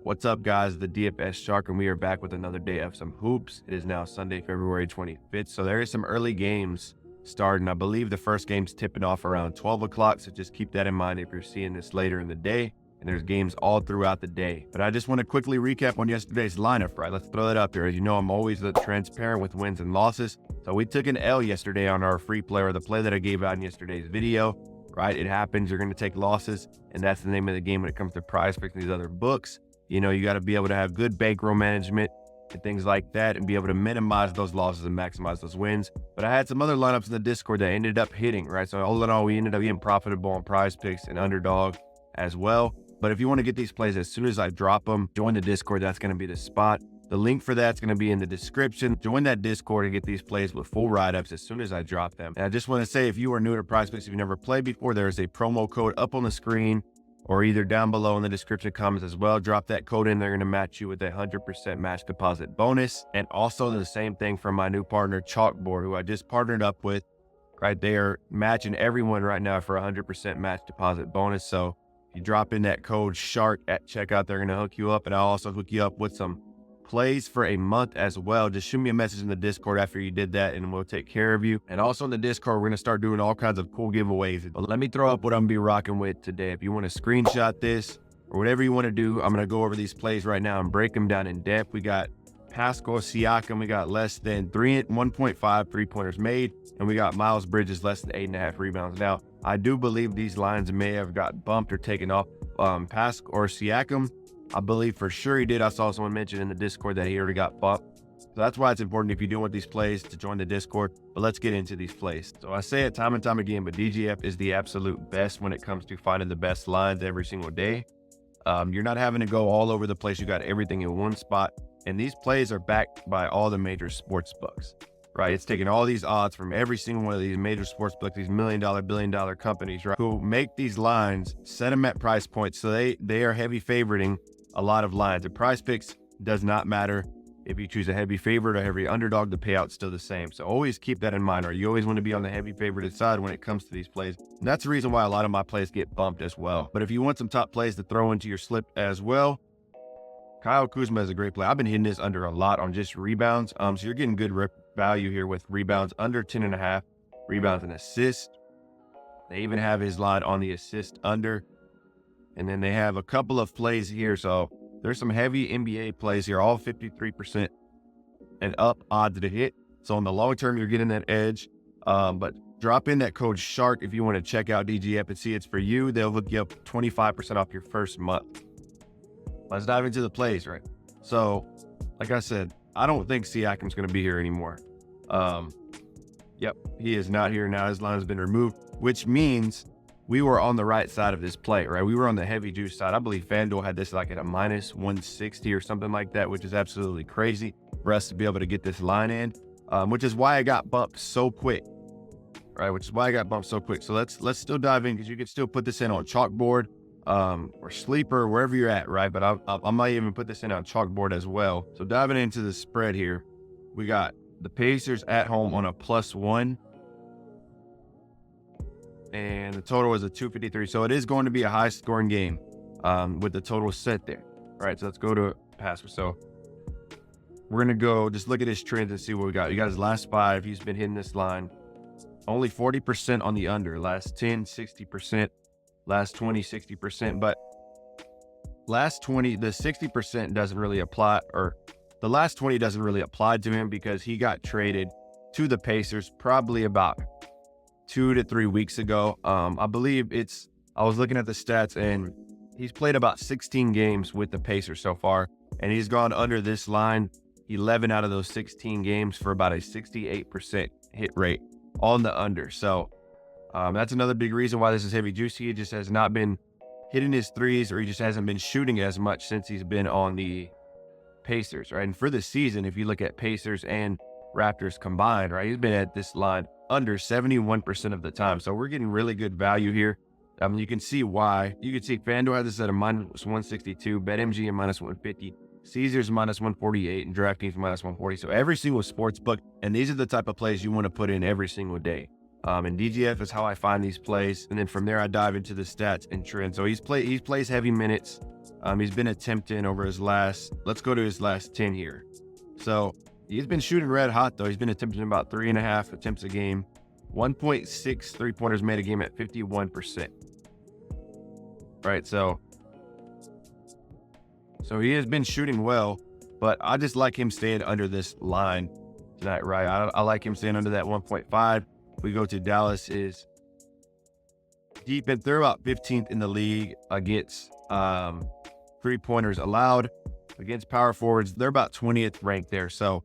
What's up, guys? The DFS Shark, and we are back with another day of some hoops. It is now Sunday, February 25th, so there is some early games starting. I believe the first game's tipping off around 12 o'clock, so just keep that in mind if you're seeing this later in the day. And there's games all throughout the day. But I just want to quickly recap on yesterday's lineup, right? Let's throw that up here. As you know, I'm always transparent with wins and losses. So we took an L yesterday on our free play, or the play that I gave out in yesterday's video, right? It happens. You're going to take losses, and that's the name of the game when it comes to PrizePicks and these other books. You know, you got to be able to have good bankroll management and things like that and be able to minimize those losses and maximize those wins. But I had some other lineups in the Discord that ended up hitting, right? So all in all, we ended up being profitable on PrizePicks and Underdog as well. But if you want to get these plays as soon as I drop them, join the Discord. That's going to be the spot. The link for that's going to be in the description. Join that Discord and get these plays with full write-ups as soon as I drop them. And I just want to say, if you are new to PrizePicks, if you've never played before, there is a promo code up on the screen or either down below in the description comments as well. Drop that code in. They're going to match you with a 100% match deposit bonus. And also the same thing for my new partner, Chalkboard, who I just partnered up with, right? They are matching everyone right now for a 100% match deposit bonus. So if you drop in that code SHARK at checkout, they're going to hook you up. And I'll also hook you up with some plays for a month as well. Just shoot me a message in the Discord after you did that and we'll take care of you. And also in the Discord, we're going to start doing all kinds of cool giveaways. But let me throw up what I'm going to be rocking with today. If you want to screenshot this or whatever you want to do, I'm going to go over these plays right now and break them down in depth. We got Pascal Siakam. We got less than 1.5 three-pointers made. And we got Miles Bridges less than 8.5 rebounds. Now, I do believe these lines may have got bumped or taken off. Pascal or Siakam, I believe for sure he did. I saw someone mention in the Discord that he already got bumped. So that's why it's important if you do want these plays to join the Discord. But let's get into these plays. So I say it time and time again, but DGF is the absolute best when it comes to finding the best lines every single day. You're not having to go all over the place. You got everything in one spot. And these plays are backed by all the major sports books, right? It's taking all these odds from every single one of these major sports books, these $1 million, $1 billion companies, right? Who make these lines, set them at price points. So they are heavy favoriting a lot of lines. The PrizePicks does not matter if you choose a heavy favorite or heavy underdog, the payout's still the same. So always keep that in mind, or you always want to be on the heavy favorited side when it comes to these plays. And that's the reason why a lot of my plays get bumped as well. But if you want some top plays to throw into your slip as well, Kyle Kuzma is a great play. I've been hitting this under a lot on just rebounds. So you're getting good value here with rebounds under 10.5, rebounds and assists. They even have his line on the assist under. And then they have a couple of plays here. So there's some heavy NBA plays here, all 53% and up odds to hit. So in the long term, you're getting that edge. But drop in that code SHARK if you want to check out DGF and see it's for you. They'll hook you up 25% off your first month. Let's dive into the plays, right? So like I said, I don't think Siakam's going to be here anymore. Yep, he is not here now. His line has been removed, which means we were on the right side of this play, right? We were on the heavy juice side. I believe FanDuel had this like at a minus 160 or something like that, which is absolutely crazy for us to be able to get this line in, which is why I got bumped so quick, right? Which is why I got bumped so quick. So let's still dive in because you can still put this in on Chalkboard or Sleeper, wherever you're at, right? But I might even put this in on Chalkboard as well. So diving into the spread here, we got the Pacers at home on a +1. And the total is a 253. So it is going to be a high scoring game with the total set there. All right, so let's go to Pascal. So we're going to go just look at his trends and see what we got. You got his last 5. He's been hitting this line. Only 40% on the under. Last 10, 60%. Last 20, 60%. But last 20, the 60% doesn't really apply, or the last 20 doesn't really apply to him because he got traded to the Pacers probably about 2 to 3 weeks ago. I believe I was looking at the stats and he's played about 16 games with the Pacers so far, and he's gone under this line 11 out of those 16 games for about a 68% hit rate on the under. So that's another big reason why this is heavy juicy. He just has not been hitting his threes, or he just hasn't been shooting as much since he's been on the Pacers, right? And for the season, if you look at Pacers and Raptors combined, right, he's been at this line under 71% of the time. So we're getting really good value here. You can see why. You can see FanDuel had this at a -162, BetMGM -150, Caesars -148, and DraftKings -140. So every single sports book, and these are the type of plays you want to put in every single day. And DGF is how I find these plays. And then from there, I dive into the stats and trends. So he plays heavy minutes. He's been attempting over his last, let's go to his last 10 here. So he's been shooting red hot though. He's been attempting about 3.5 attempts a game, 1.6 3-pointers made a game at 51%. Right, so he has been shooting well, but I just like him staying under this line tonight, right? I like him staying under that 1.5. We go to Dallas is deep in, they're about 15th in the league against 3-pointers allowed. Against power forwards, they're about 20th ranked there. So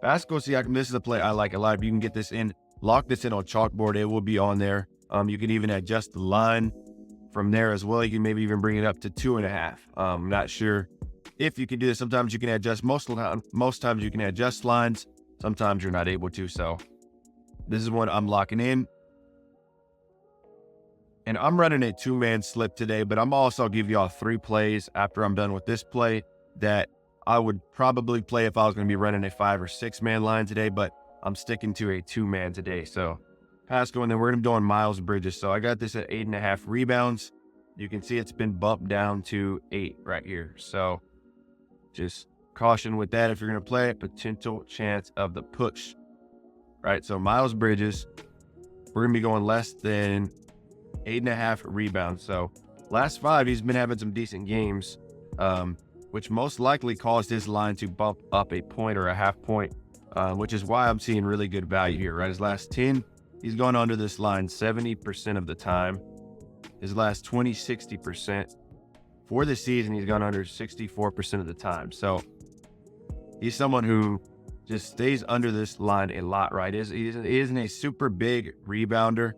Pascal Siakam, this is a play I like a lot. If you can get this in, lock this in on Chalkboard, it will be on there. You can even adjust the line from there as well. You can maybe even bring it up to 2.5. I'm not sure if you can do this. Sometimes you can adjust, most times you can adjust lines. Sometimes you're not able to. So this is one I'm locking in. And I'm running a 2-man slip today, but I'm also give y'all 3 plays after I'm done with this play that I would probably play if I was going to be running a 5 or 6-man line today, but I'm sticking to a 2-man today. So Pascal, and then we're going to be doing Miles Bridges. So I got this at 8.5 rebounds. You can see it's been bumped down to 8 right here. So just caution with that. If you're going to play it, potential chance of the push, right? So Miles Bridges, we're going to be going less than 8.5 rebounds. So last 5, he's been having some decent games, which most likely caused his line to bump up a point or a half point, which is why I'm seeing really good value here, right? His last 10, he's gone under this line 70% of the time. His last 20, 60%. For the season, he's gone under 64% of the time. So he's someone who just stays under this line a lot, right? He isn't a super big rebounder.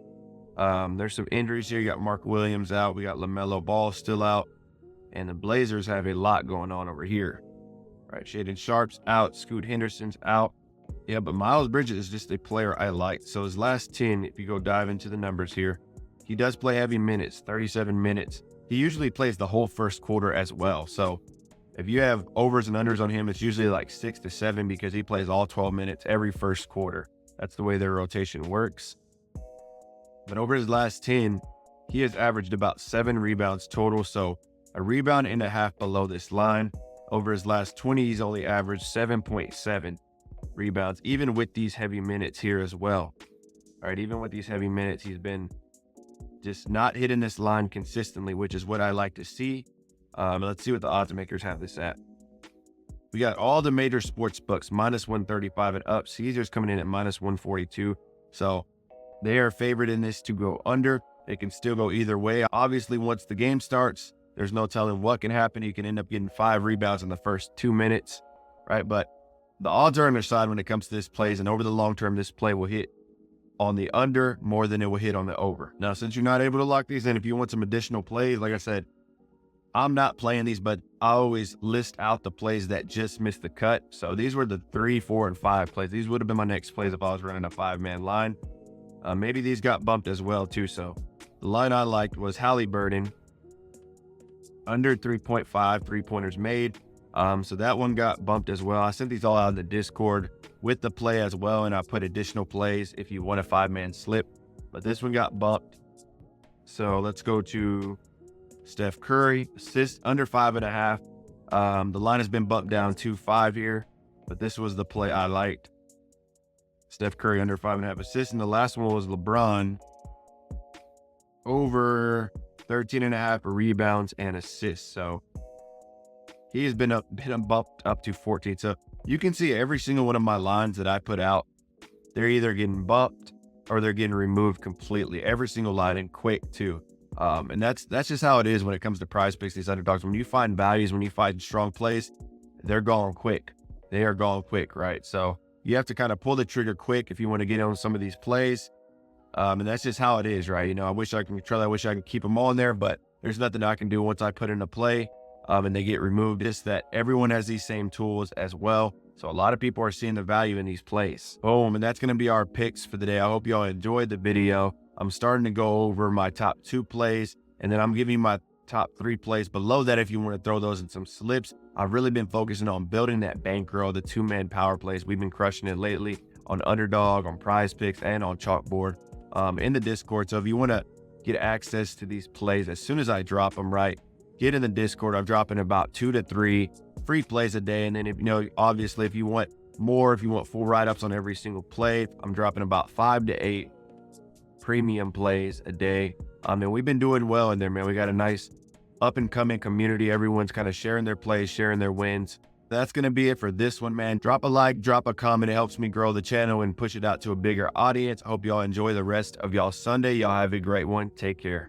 There's some injuries here. You got Mark Williams out. We got LaMelo Ball still out. And the Blazers have a lot going on over here. Right, Shaedon Sharp's out. Scoot Henderson's out. Yeah, but Miles Bridges is just a player I like. So his last 10, if you go dive into the numbers here, he does play heavy minutes, 37 minutes. He usually plays the whole first quarter as well. So if you have overs and unders on him, it's usually like 6 to 7 because he plays all 12 minutes every first quarter. That's the way their rotation works. But over his last 10, he has averaged about 7 rebounds total. So a rebound and a half below this line. Over his last 20, he's only averaged 7.7 rebounds, even with these heavy minutes here as well. All right, even with these heavy minutes, he's been just not hitting this line consistently, which is what I like to see. Let's see what the odds makers have this at. We got all the major sports books, minus 135 and up. Caesars coming in at minus 142. So they are favored in this to go under. It can still go either way. Obviously, once the game starts, there's no telling what can happen. You can end up getting 5 rebounds in the first 2 minutes, right? But the odds are on their side when it comes to this plays, and over the long term, this play will hit on the under more than it will hit on the over. Now, since you're not able to lock these in, if you want some additional plays, like I said, I'm not playing these, but I always list out the plays that just missed the cut. So these were the 3, 4, and 5 plays. These would have been my next plays if I was running a 5-man line. Maybe these got bumped as well too. So the line I liked was Halliburton, under 3.5 3-pointers made. So that one got bumped as well. I sent these all out in the Discord with the play as well, and I put additional plays if you want a 5-man slip. But this one got bumped. So let's go to Steph Curry, assists under 5.5. The line has been bumped down to 5 here, but this was the play I liked. Steph Curry under 5.5 assists, and the last one was LeBron over 13.5 rebounds and assists. So he has been bumped up to 14. So you can see every single one of my lines that I put out, they're either getting bumped or they're getting removed completely. Every single line, and quick too. And that's just how it is when it comes to PrizePicks, these underdogs. When you find values, when you find strong plays, they're gone quick. They are gone quick, right? So you have to kind of pull the trigger quick if you want to get on some of these plays. And that's just how it is, right? You know, I wish I can control that. I wish I could keep them all in there, but there's nothing I can do once I put in a play and they get removed. It's that everyone has these same tools as well. So a lot of people are seeing the value in these plays. Boom. And that's going to be our picks for the day. I hope y'all enjoyed the video. I'm starting to go over my top 2 plays, and then I'm giving you my top 3 plays below that if you want to throw those in some slips. I've really been focusing on building that bankroll, the 2-man power plays. We've been crushing it lately on Underdog, on PrizePicks, and on Chalkboard in the Discord. So if you want to get access to these plays as soon as I drop them, right, get in the Discord. I'm dropping about 2 to 3 free plays a day. And then, if you know, obviously, if you want more, if you want full write-ups on every single play, I'm dropping about 5 to 8 premium plays a day. And we've been doing well in there, man. We got a nice up-and-coming community. Everyone's kind of sharing their plays, sharing their wins. That's going to be it for this one, man. Drop a like, drop a comment. It helps me grow the channel and push it out to a bigger audience. I hope y'all enjoy the rest of y'all Sunday. Y'all have a great one. Take care.